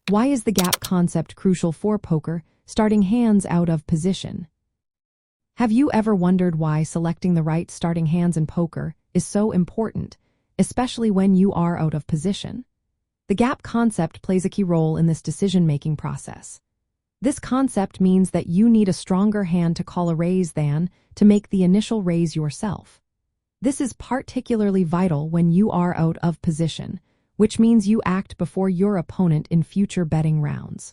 Why is the gap concept crucial for poker, starting hands out of position? Have you ever wondered why selecting the right starting hands in poker is so important, especially when you are out of position? The gap concept plays a key role in this decision-making process. This concept means that you need a stronger hand to call a raise than to make the initial raise yourself. This is particularly vital when you are out of position, which means you act before your opponent in future betting rounds.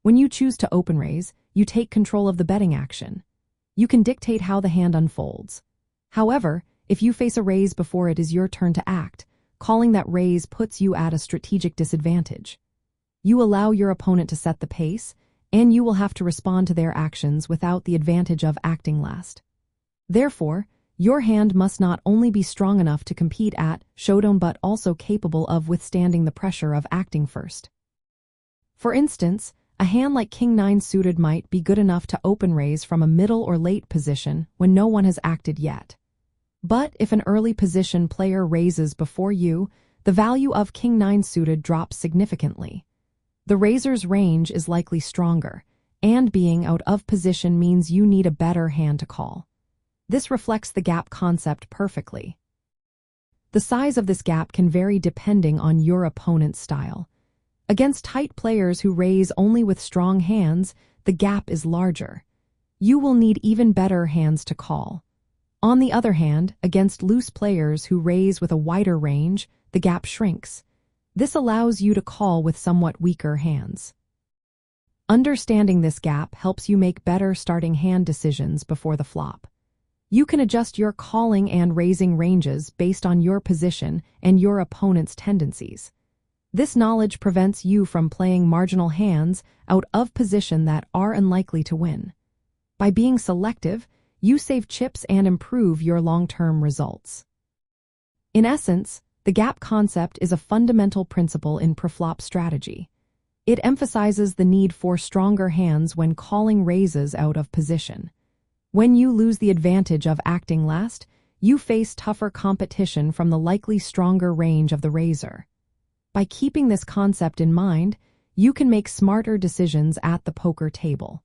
When you choose to open raise, you take control of the betting action. You can dictate how the hand unfolds. However, if you face a raise before it is your turn to act, calling that raise puts you at a strategic disadvantage. You allow your opponent to set the pace, and you will have to respond to their actions without the advantage of acting last. Therefore, your hand must not only be strong enough to compete at showdown but also capable of withstanding the pressure of acting first. For instance, a hand like King-9 suited might be good enough to open raise from a middle or late position when no one has acted yet. But if an early position player raises before you, the value of King-9 suited drops significantly. The raiser's range is likely stronger, and being out of position means you need a better hand to call. This reflects the gap concept perfectly. The size of this gap can vary depending on your opponent's style. Against tight players who raise only with strong hands, the gap is larger. You will need even better hands to call. On the other hand, against loose players who raise with a wider range, the gap shrinks. This allows you to call with somewhat weaker hands. Understanding this gap helps you make better starting hand decisions before the flop. You can adjust your calling and raising ranges based on your position and your opponent's tendencies. This knowledge prevents you from playing marginal hands out of position that are unlikely to win. By being selective, you save chips and improve your long-term results. In essence, the gap concept is a fundamental principle in preflop strategy. It emphasizes the need for stronger hands when calling raises out of position. When you lose the advantage of acting last, you face tougher competition from the likely stronger range of the raiser. By keeping this concept in mind, you can make smarter decisions at the poker table.